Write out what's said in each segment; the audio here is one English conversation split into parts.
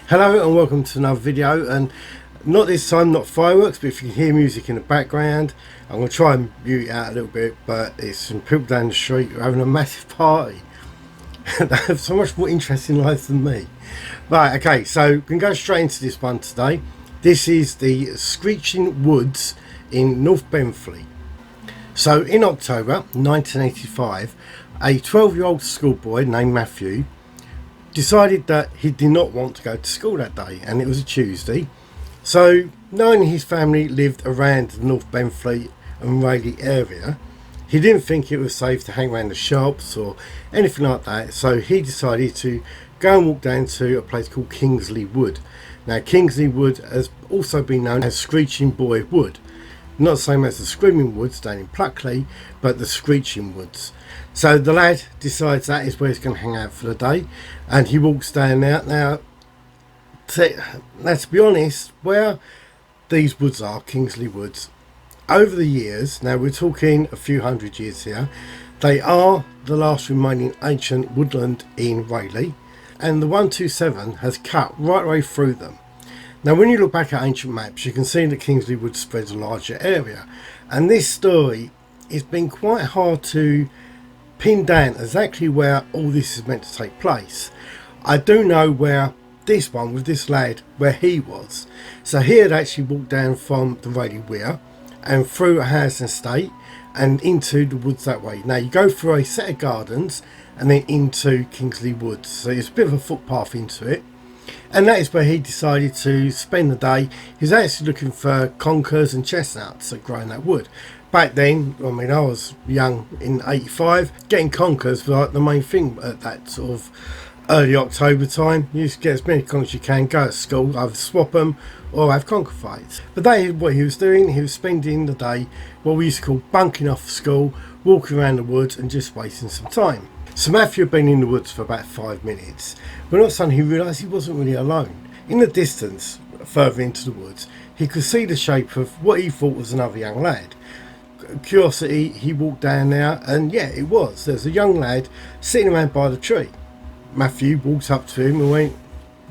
Hello and welcome to another video, and not this time, not fireworks, but if you can hear music in the background, I'm going to try and mute it out a little bit, but it's some people down the street who are having a massive party. They have so much more interesting life than me. Right, okay, so we can go straight into this one today. This is the Screeching Woods in North Benfleet. So in October 1985, a 12-year-old schoolboy named Matthew decided that he did not want to go to school that day, and it was a Tuesday. So knowing his family lived around the North Benfleet and Rayleigh area, he didn't think it was safe to hang around the shops or anything like that, so he decided to go and walk down to a place called Kingsley Wood. Now Kingsley Wood has also been known as Screeching Boy Wood, not the same as the Screaming Woods down in Pluckley, but the Screeching Woods. So the lad decides that is where he's going to hang out for the day, and he walks down there. Now, let's be honest, where these woods are, Kingsley Woods, over the years, now we're talking a few hundred years here, they are the last remaining ancient woodland in Rayleigh, and the 127 has cut right away through them. Now when you look back at ancient maps, you can see that Kingsley Wood spreads a larger area, and this story has been quite hard to pin down exactly where all this is meant to take place. I do know where this one with this lad, where he was. So he had actually walked down from the Rayleigh Weir and through a housing estate and into the woods that way. Now you go through a set of gardens and then into Kingsley Woods, so it's a bit of a footpath into it, and that is where he decided to spend the day. He was actually looking for conkers and chestnuts that grow in that wood. Back then, I mean, I was young in 85, getting conkers was like the main thing at that sort of early October time. You used to get as many conkers as you can, go to school, either swap them or have conker fights. But that is what he was doing. He was spending the day, what we used to call bunking off school, walking around the woods and just wasting some time. So Matthew had been in the woods for about 5 minutes, but all of a sudden he realised he wasn't really alone. In the distance, further into the woods, he could see the shape of what he thought was another young lad. Curiosity, he walked down there, and yeah, it was. There's a young lad sitting around by the tree. Matthew walked up to him and went,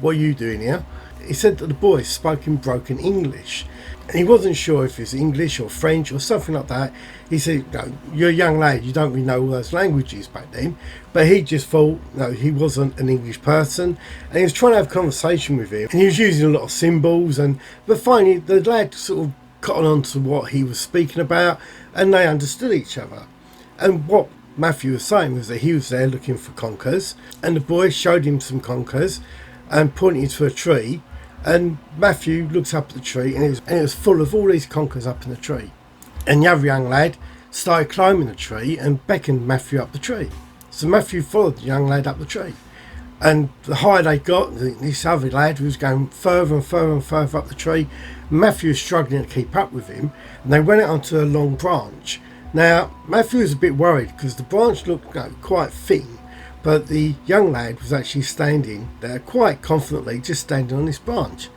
"What are you doing here?" He said that the boy spoke in broken English, and he wasn't sure if it's English or French or something like that. He said, "No, you're a young lad, you don't really know all those languages back then," but he just thought, no, he wasn't an English person, and he was trying to have a conversation with him, and he was using a lot of symbols, but finally the lad sort of cottoned on to what he was speaking about, and they understood each other. And what Matthew was saying was that he was there looking for conkers, and the boy showed him some conkers and pointed to a tree, and Matthew looked up at the tree, and it was full of all these conkers up in the tree. And the other young lad started climbing the tree and beckoned Matthew up the tree. So Matthew followed the young lad up the tree, and the higher they got, this other lad was going further and further and further up the tree. Matthew was struggling to keep up with him, and they went out onto a long branch. Now Matthew was a bit worried because the branch looked quite thin, but the young lad was actually standing there quite confidently, just standing on this branch.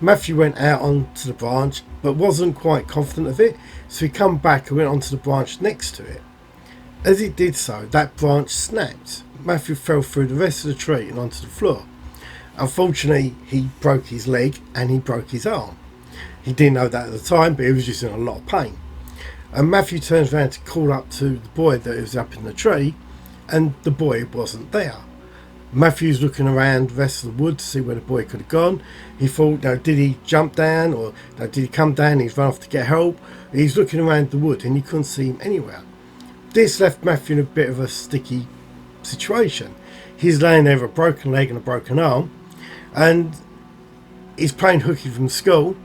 Matthew went out onto the branch but wasn't quite confident of it, so he come back and went onto the branch next to it. As he did so, that branch snapped. Matthew fell through the rest of the tree and onto the floor. Unfortunately, he broke his leg and he broke his arm. He didn't know that at the time, but he was just in a lot of pain. And Matthew turns around to call up to the boy that was up in the tree, and the boy wasn't there. Matthew's looking around the rest of the wood to see where the boy could have gone. He thought, did he jump down, or did he come down and he's run off to get help? He's looking around the wood and he couldn't see him anywhere. This left Matthew in a bit of a sticky situation. He's laying there with a broken leg and a broken arm, and he's playing hooky from school.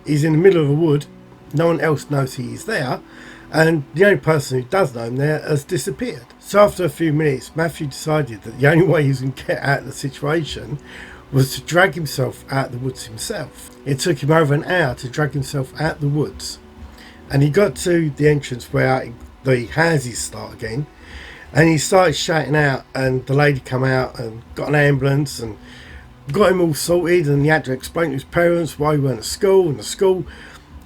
He's in the middle of a wood. No one else knows he is there, and the only person who does know him there has disappeared. So after a few minutes, Matthew decided that the only way he was going to get out of the situation was to drag himself out of the woods himself. It took him over an hour to drag himself out of the woods, and he got to the entrance where the houses start again, and he started shouting out, and the lady come out and got an ambulance and got him all sorted, and he had to explain to his parents why he went to school, and the school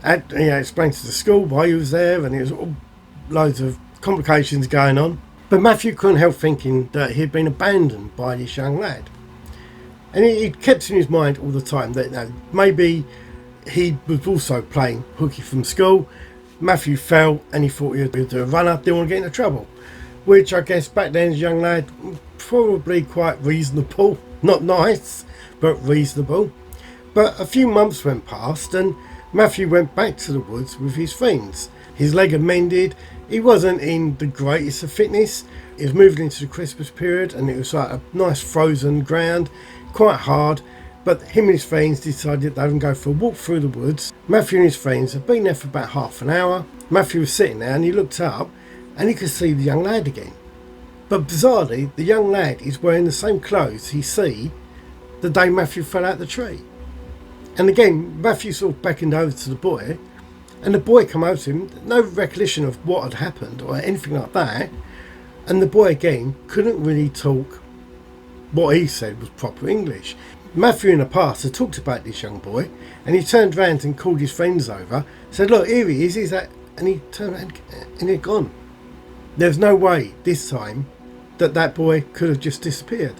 had explained to the school why he was there, and it was all loads of complications going on. But Matthew couldn't help thinking that he had been abandoned by this young lad. And it kept in his mind all the time that maybe he was also playing hooky from school. Matthew fell and he thought he would do a runner, didn't want to get into trouble. Which I guess back then as a young lad, probably quite reasonable. Not nice, but reasonable. But a few months went past and Matthew went back to the woods with his friends. His leg had mended, he wasn't in the greatest of fitness. It was moving into the Christmas period and it was like a nice frozen ground, quite hard. But him and his friends decided they would go for a walk through the woods. Matthew and his friends had been there for about half an hour. Matthew was sitting there and he looked up and he could see the young lad again. But bizarrely, the young lad is wearing the same clothes he see the day Matthew fell out the tree. And again, Matthew sort of beckoned over to the boy, and the boy come over to him, no recollection of what had happened or anything like that. And the boy again couldn't really talk. What he said was proper English. Matthew in the past had talked about this young boy, and he turned round and called his friends over, said, "Look, here he is, he's that," and he turned around and he'd gone. There's no way this time that boy could have just disappeared.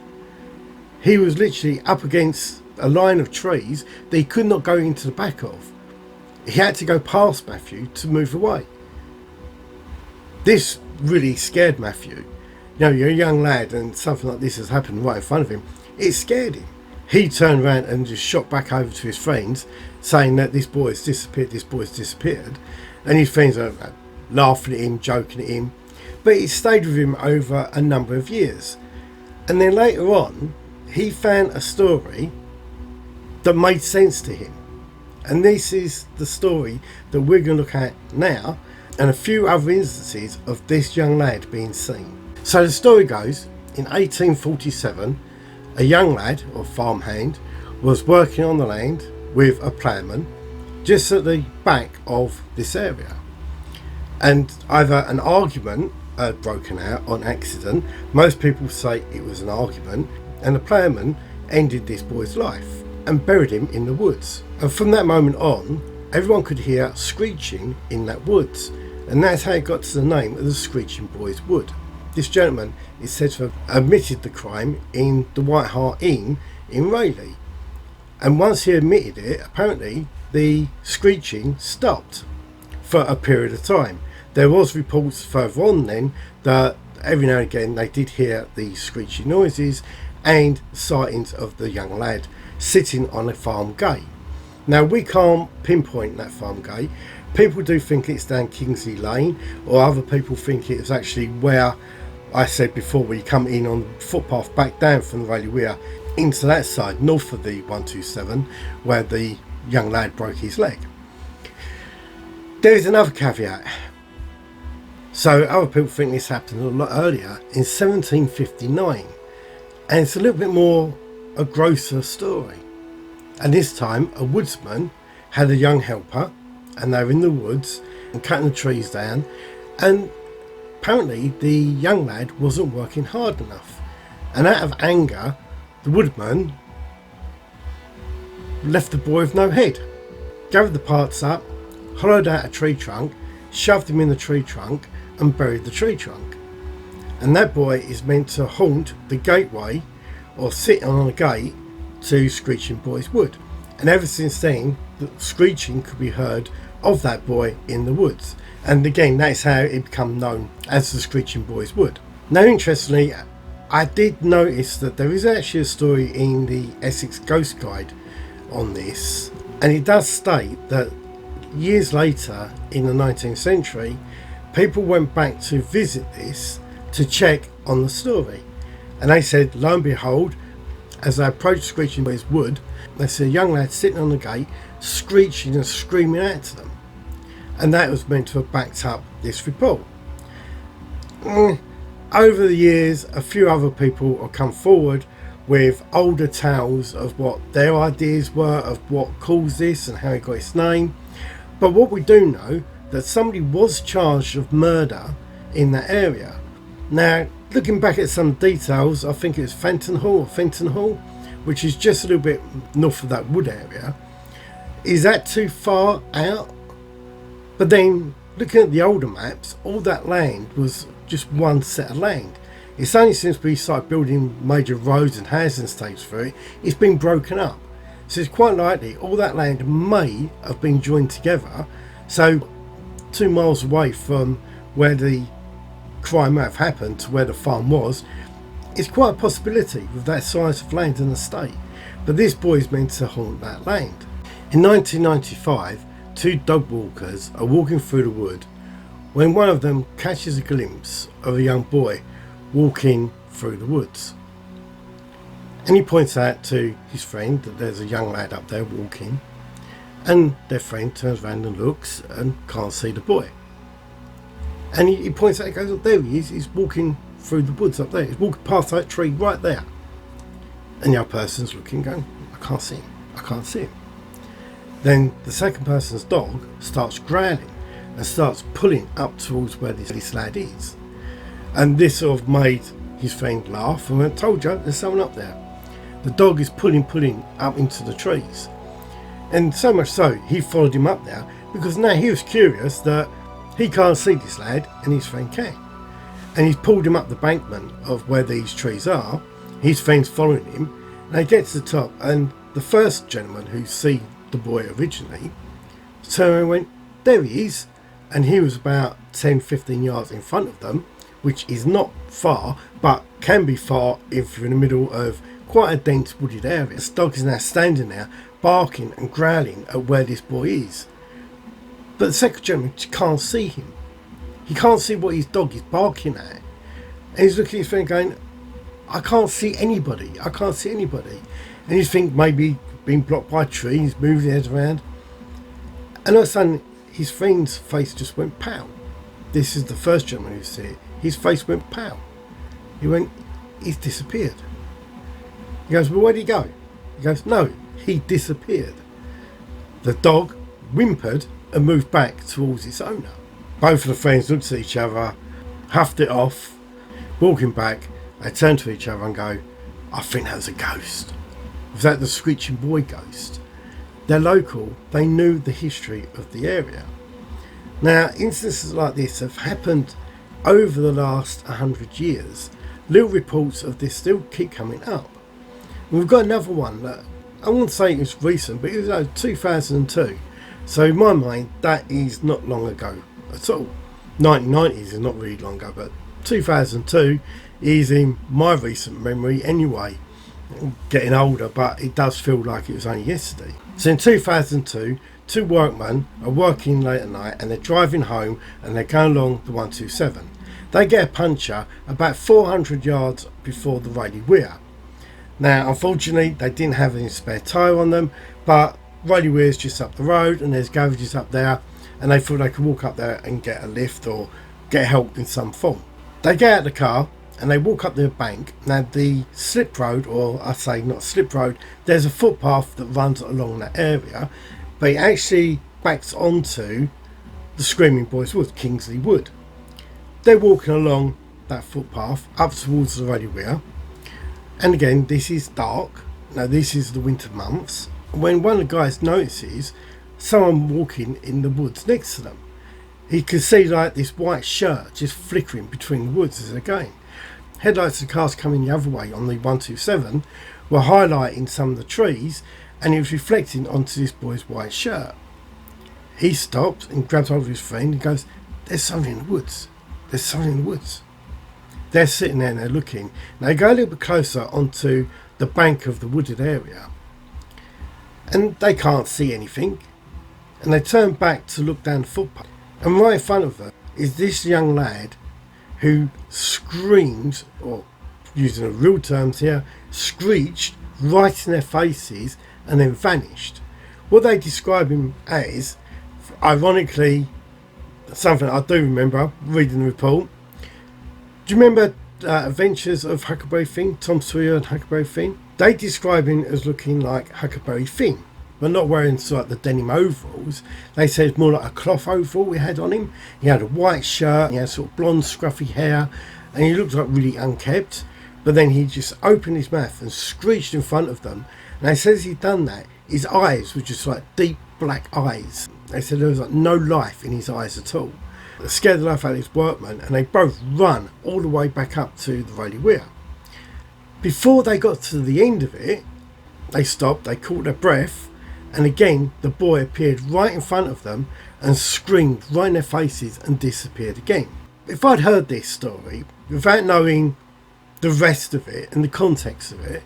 He was literally up against a line of trees that he could not go into the back of. He had to go past Matthew to move away. This really scared Matthew. You know, you're a young lad and something like this has happened right in front of him. It scared him. He turned around and just shot back over to his friends saying that this boy's disappeared, and his friends are laughing at him, joking at him. But he stayed with him over a number of years. And then later on, he found a story that made sense to him. And this is the story that we're going to look at now, and a few other instances of this young lad being seen. So the story goes, in 1847, a young lad, or farmhand, was working on the land with a ploughman just at the back of this area. And either an argument had broken out on accident, most people say it was an argument, and the ploughman ended this boy's life and buried him in the woods. And from that moment on, everyone could hear screeching in that woods, and that's how it got to the name of the Screeching Boys Wood. This gentleman is said to have admitted the crime in the White Hart Inn in Rayleigh, and once he admitted it, apparently the screeching stopped for a period of time. There was reports further on then that every now and again they did hear the screeching noises and sightings of the young lad sitting on a farm gate. Now we can't pinpoint that farm gate. People do think it's down Kingsley Lane, or other people think it was actually where I said before, where you come in on the footpath back down from the Rayleigh Weir into that side north of the 127 where the young lad broke his leg. There is another caveat. So other people think this happened a lot earlier in 1759, and it's a little bit more a grosser story. And this time a woodsman had a young helper, and they were in the woods and cutting the trees down, and apparently the young lad wasn't working hard enough, and out of anger the woodman left the boy with no head, gathered the parts up, hollowed out a tree trunk, shoved him in the tree trunk and buried the tree trunk. And that boy is meant to haunt the gateway or sit on a gate to Screeching Boys Wood. And ever since then, the screeching could be heard of that boy in the woods. And again, that's how it became known as the Screeching Boys Wood. Now, interestingly, I did notice that there is actually a story in the Essex Ghost Guide on this, and it does state that years later in the 19th century, people went back to visit this to check on the story, and they said, lo and behold, as they approached Screeching Boys Wood, they saw a young lad sitting on the gate screeching and screaming out to them, and that was meant to have backed up this report. Over the years, a few other people have come forward with older tales of what their ideas were of what caused this and how it got its name. But what we do know, that somebody was charged of murder in that area. Now, looking back at some details, I think it's Fenton Hall, which is just a little bit north of that wood area. Is that too far out? But then, looking at the older maps, all that land was just one set of land. It's only since we started building major roads and housing estates through it, it's been broken up. So it's quite likely all that land may have been joined together. So 2 miles away from where the crime may have happened to where the farm was, it's quite a possibility with that size of land and estate. But this boy is meant to haunt that land. In 1995, 2 dog walkers are walking through the wood when one of them catches a glimpse of a young boy walking through the woods. And he points out to his friend that there's a young lad up there walking, and their friend turns around and looks and can't see the boy. And he points out, he goes, oh, there he is, he's walking through the woods up there, he's walking past that tree right there. And the other person's looking, going, I can't see him, I can't see him. Then the second person's dog starts growling and starts pulling up towards where this lad is. And this sort of made his friend laugh and went, told you, there's someone up there. The dog is pulling up into the trees. And so much so, he followed him up there because now he was curious that he can't see this lad and his friend can. And he's pulled him up the bankment of where these trees are. His friend's following him, and they get to the top, and the first gentleman who see the boy originally turned around and went, there he is. And he was about 10-15 yards in front of them, which is not far, but can be far if you're in the middle of quite a dense wooded area. This dog is now standing there, barking and growling at where this boy is. But the second gentleman can't see him. He can't see what his dog is barking at. And he's looking at his friend going, I can't see anybody. I can't see anybody. And you think maybe being blocked by trees, moving his head around. And all of a sudden, his friend's face just went pow. This is the first gentleman who see it. His face went pow. He went, he's disappeared. He goes, well, where'd he go? He goes, no, he disappeared. The dog whimpered and moved back towards its owner. Both of the friends looked at each other, huffed it off. Walking back, they turn to each other and go, I think that was a ghost. Was that the Screeching Boy ghost? They're local, they knew the history of the area. Now, instances like this have happened over the last 100 years. Little reports of this still keep coming up. We've got another one that I won't say it was recent, but it was 2002. So in my mind, that is not long ago at all. 1990s is not really long ago, but 2002 is in my recent memory anyway. I'm getting older, but it does feel like it was only yesterday. So in 2002, 2 workmen are working late at night and they're driving home and they're going along the 127. They get a puncture about 400 yards before the Raleigh Weir. Now, unfortunately, they didn't have any spare tyre on them, but Raleigh Weir's just up the road and there's garages up there, and they thought they could walk up there and get a lift or get help in some form. They get out of the car and they walk up the bank. Now, the slip road, or I say not slip road, there's a footpath that runs along that area, but it actually backs onto the Screaming Boys Wood, Kingsley Wood. They're walking along that footpath up towards the Raleigh Weir. And again, this is dark. Now, this is the winter months. When one of the guys notices someone walking in the woods next to them, he could see like this white shirt just flickering between the woods as they're going. Headlights of the cars coming the other way on the 127 were highlighting some of the trees, and it was reflecting onto this boy's white shirt. He stops and grabs hold of his friend and goes, there's something in the woods. There's something in the woods. They're sitting there and they're looking. Now they go a little bit closer onto the bank of the wooded area, and they can't see anything. And they turn back to look down the footpath. And right in front of them is this young lad who screamed, or using the real terms here, screeched right in their faces and then vanished. What they describe him as, ironically, something I do remember reading the report. Do you remember Adventures of Huckleberry Finn, Tom Sawyer and Huckleberry Finn? They describe him as looking like Huckleberry Finn, but not wearing sort of the denim overalls. They said it's more like a cloth overall he had on him. He had a white shirt, he had sort of blonde scruffy hair, and he looked like really unkempt. But then he just opened his mouth and screeched in front of them. And they said as he'd done that, his eyes were just like deep black eyes. They said there was like no life in his eyes at all. scared the life out of these workmen, and they both run all the way back up to the Rayleigh Weir. Before they got to the end of it, they stopped, they caught their breath, and again the boy appeared right in front of them and screamed right in their faces and disappeared again. If I'd heard this story without knowing the rest of it and the context of it,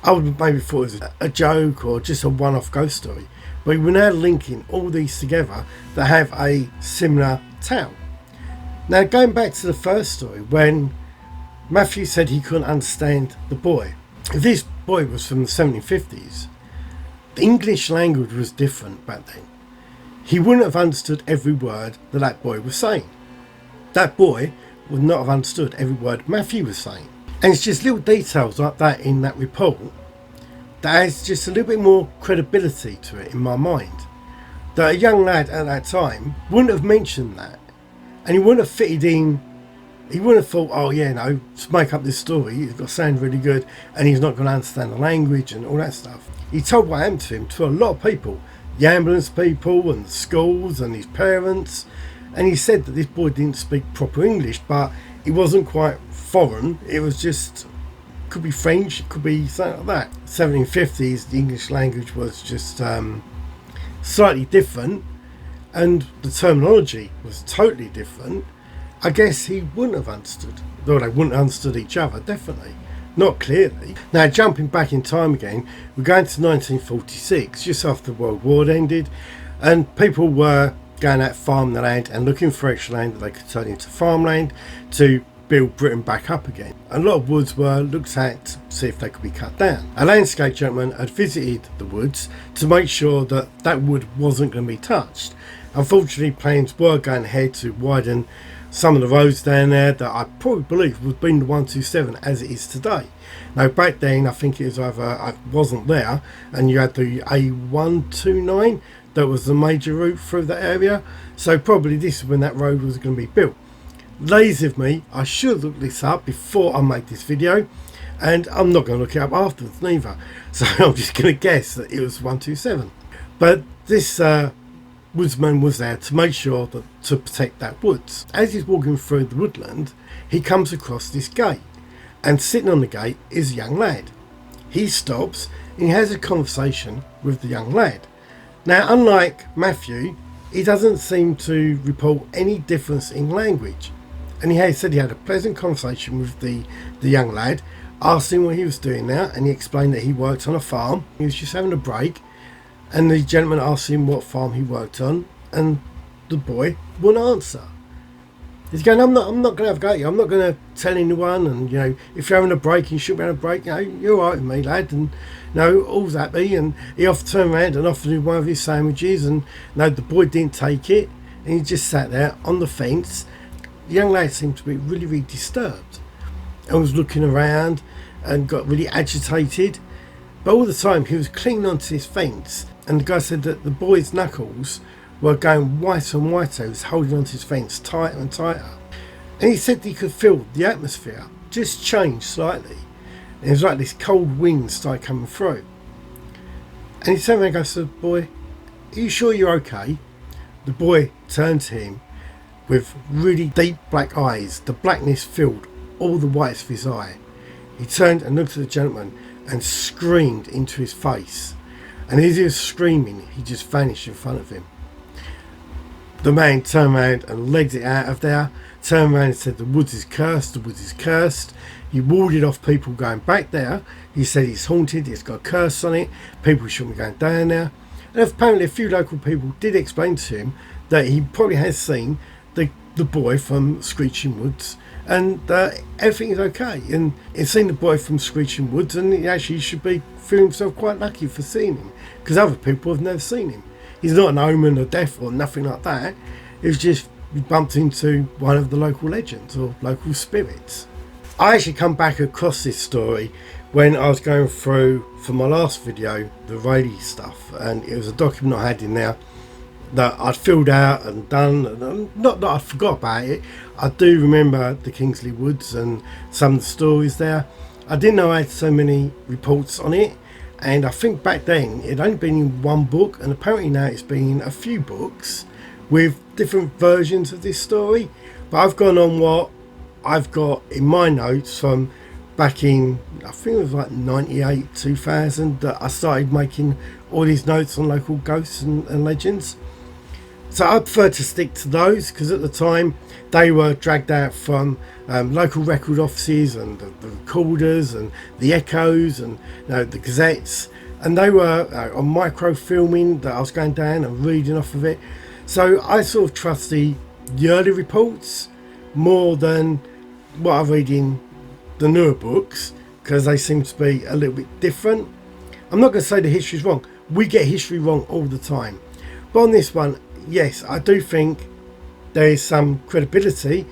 I would have maybe thought it was a joke or just a one-off ghost story. But we're now linking all these together that have a similar tale. Now, going back to the first story, when Matthew said he couldn't understand the boy, if this boy was from the 1750s, the English language was different back then. He wouldn't have understood every word that boy was saying. That boy would not have understood every word Matthew was saying. And it's just little details like that in that report that adds just a little bit more credibility to it in my mind. That a young lad at that time wouldn't have mentioned that, and he wouldn't have fitted in. He wouldn't have thought, oh yeah, no, to make up this story, he's got to sound really good and he's not going to understand the language and all that stuff. He told what happened to him to a lot of people, the ambulance people and the schools and his parents, and he said that this boy didn't speak proper English, but it wasn't quite foreign, it was just, could be French, it could be something like that. 1750s, the English language was just slightly different, and the terminology was totally different. I guess he wouldn't have understood, though they wouldn't have understood each other, definitely, not clearly. Now, jumping back in time again, we're going to 1946, just after the World War ended, and people were going out farming the land and looking for extra land that they could turn into farmland to build Britain back up again. A lot of woods were looked at to see if they could be cut down. A landscape gentleman had visited the woods to make sure that that wood wasn't going to be touched. Unfortunately, plans were going ahead to widen some of the roads down there that I probably believe would have been the 127 as it is today. Now, back then, I think it was either I wasn't there, and you had the A129 that was the major route through that area, so probably this is when that road was going to be built. Lazy of me, I should look this up before I make this video, and I'm not going to look it up afterwards neither, so I'm just going to guess that it was 127. But this woodsman was there to make sure that to protect that woods. As he's walking through the woodland, he comes across this gate, and sitting on the gate is a young lad. He stops and he has a conversation with the young lad. Now, unlike Matthew, he doesn't seem to report any difference in language, and he said he had a pleasant conversation with the young lad, asked him what he was doing now, and he explained that he worked on a farm. He was just having a break, and the gentleman asked him what farm he worked on, and the boy wouldn't answer. He's going, I'm not going to have a go at you. I'm not going to tell anyone. And, you know, if you're having a break, you should be having a break. You know, you're all right with me, lad. And, you know, all's happy. And he turned around and offered him one of his sandwiches. And, you know, the boy didn't take it. And he just sat there on the fence. The young lad seemed to be really, really disturbed. And was looking around and got really agitated. But all the time, he was clinging onto his fence. And the guy said that the boy's knuckles were going whiter and whiter. He was holding onto his fence tighter and tighter. And he said he could feel the atmosphere just change slightly. And it was like this cold wind started coming through. And he turned around and goes to the boy, are you sure you're okay? The boy turned to him with really deep black eyes. The blackness filled all the whites of his eye. He turned and looked at the gentleman and screamed into his face. And as he was screaming, he just vanished in front of him. The man turned around and legged it out of there, turned around and said, the woods is cursed, the woods is cursed. He warded off people going back there. He said it's haunted, it's got a curse on it, people shouldn't be going down there. And apparently a few local people did explain to him that he probably has seen the boy from Screeching Woods, and everything is okay. And he's seen the boy from Screeching Woods, and he actually should be feeling himself quite lucky for seeing him, because other people have never seen him. He's not an omen of death or nothing like that. It's just he bumped into one of the local legends or local spirits. I actually come back across this story when I was going through, for my last video, the Rayleigh stuff, and it was a document I had in there that I'd filled out and done, and not that I forgot about it. I do remember the Kingsley Woods and some of the stories there. I didn't know I had so many reports on it, and I think back then it had only been in one book, and apparently now it's been in a few books with different versions of this story, but I've gone on what I've got in my notes from back in, I think it was like 98, 2000, that I started making all these notes on local ghosts and legends. So I prefer to stick to those, because at the time they were dragged out from local record offices and the recorders and the echoes and the gazettes, and they were on microfilming that I was going down and reading off of it. So I sort of trust the early reports more than what I read in the newer books, because they seem to be a little bit different. I'm not going to say the history's wrong. We get history wrong all the time. But on this one, yes, I do think there is some credibility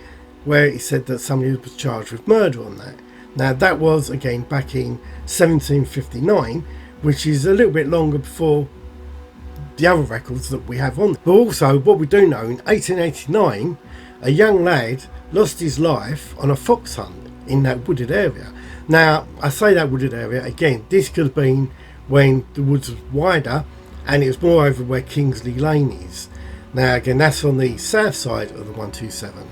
where it said that somebody was charged with murder on that. Now, that was, again, back in 1759, which is a little bit longer before the other records that we have on. But also, what we do know, in 1889, a young lad lost his life on a fox hunt in that wooded area. Now, I say that wooded area, again, this could have been when the woods was wider, and it was more over where Kingsley Lane is. Now, again, that's on the south side of the 127.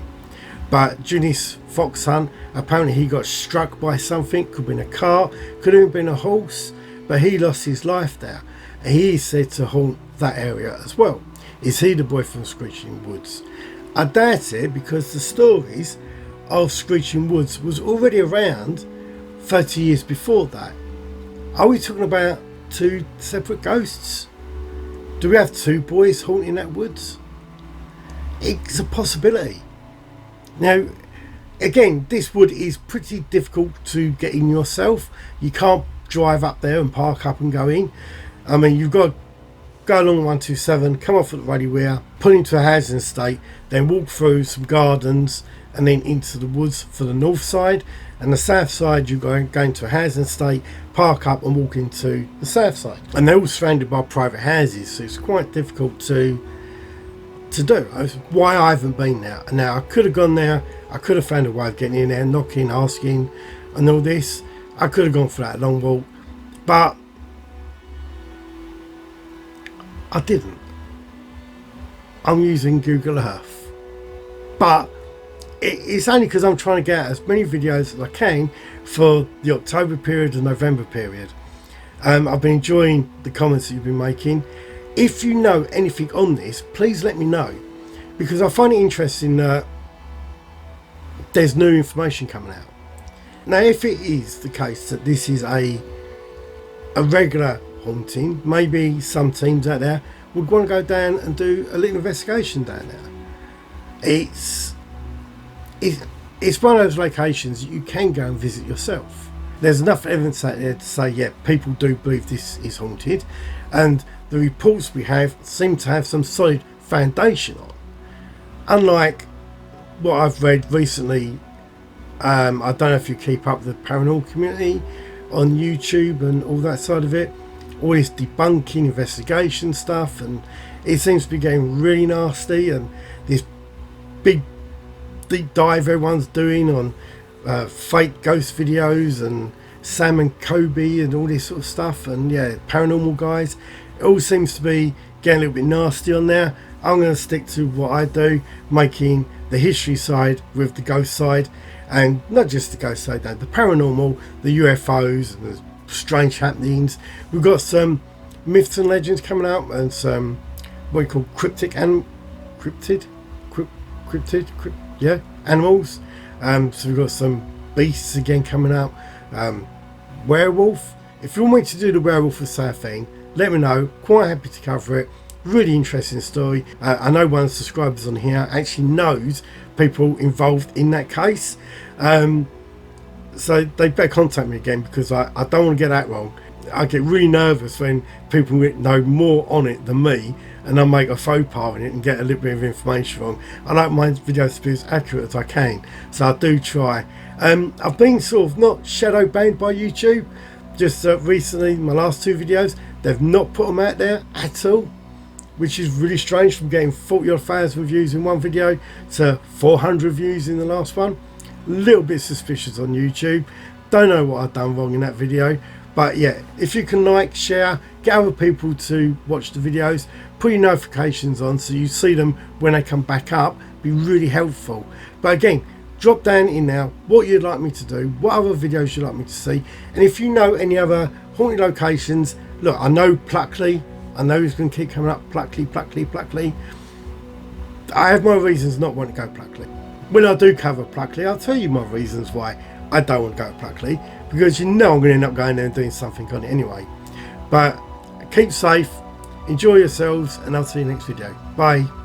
But during this fox hunt, apparently he got struck by something. Could have been a car, could have been a horse, but he lost his life there. And he is said to haunt that area as well. Is he the boy from Screeching Woods? I doubt it, because the stories of Screeching Woods was already around 30 years before that. Are we talking about two separate ghosts? Do we have two boys haunting that woods? It's a possibility. Now, again, this wood is pretty difficult to get in yourself. You can't drive up there and park up and go in. I mean, you've got to go along 127, come off at the Ruddy Weir, pull into a housing estate, then walk through some gardens and then into the woods for the north side. And the south side, you're going to a housing estate, park up and walk into the south side. And they're all surrounded by private houses, so it's quite difficult to do. That's why I haven't been there. Now, I could have gone there, I could have found a way of getting in there, knocking, asking and all this. I could have gone for that long walk, but I didn't. I'm using Google Earth, but it's only because I'm trying to get out as many videos as I can for the October period and November period. I've been enjoying the comments that you've been making. If you know anything on this, please let me know, because I find it interesting that there's new information coming out. Now, if it is the case that this is a regular haunting, maybe some teams out there would want to go down and do a little investigation down there. It's one of those locations you can go and visit yourself. There's enough evidence out there to say, yeah, people do believe this is haunted, and the reports we have seem to have some solid foundation on. Unlike what I've read recently, I don't know if you keep up with the paranormal community on YouTube and all that side of it, all this debunking investigation stuff, and it seems to be getting really nasty, and this big deep dive everyone's doing on fake ghost videos and Sam and Kobe and all this sort of stuff, and yeah, paranormal guys, it all seems to be getting a little bit nasty on there. I'm going to stick to what I do, making the history side with the ghost side, and not just the ghost side, no, the paranormal, the UFOs and the strange happenings. We've got some myths and legends coming up, and some what we call cryptid animals. So we've got some beasts again coming up. Werewolf. If you want me to do the werewolf of Southend, let me know. Quite happy to cover it. Really interesting story. I know one of the subscribers on here actually knows people involved in that case. So they better contact me again, because I don't want to get that wrong. I get really nervous when people know more on it than me, and I make a faux pas in it and get a little bit of information wrong. I like my videos to be as accurate as I can, so I do try. I've been sort of not shadow banned by YouTube. Just recently, my last two videos, they've not put them out there at all, which is really strange, from getting 40,000 views in one video to 400 views in the last one. A little bit suspicious on YouTube. Don't know what I've done wrong in that video, But yeah, if you can like, share, get other people to watch the videos, put your notifications on so you see them when they come back up, be really helpful. But again, drop down in now what you'd like me to do, what other videos you'd like me to see, and if you know any other haunted locations. Look, I know Pluckley, I know it's going to keep coming up, Pluckley. I have my reasons not wanting to go Pluckley. When I do cover Pluckley, I'll tell you my reasons why I don't want to go to Pluckley, because you know I'm going to end up going there and doing something on it anyway. But keep safe, enjoy yourselves, and I'll see you next video. Bye.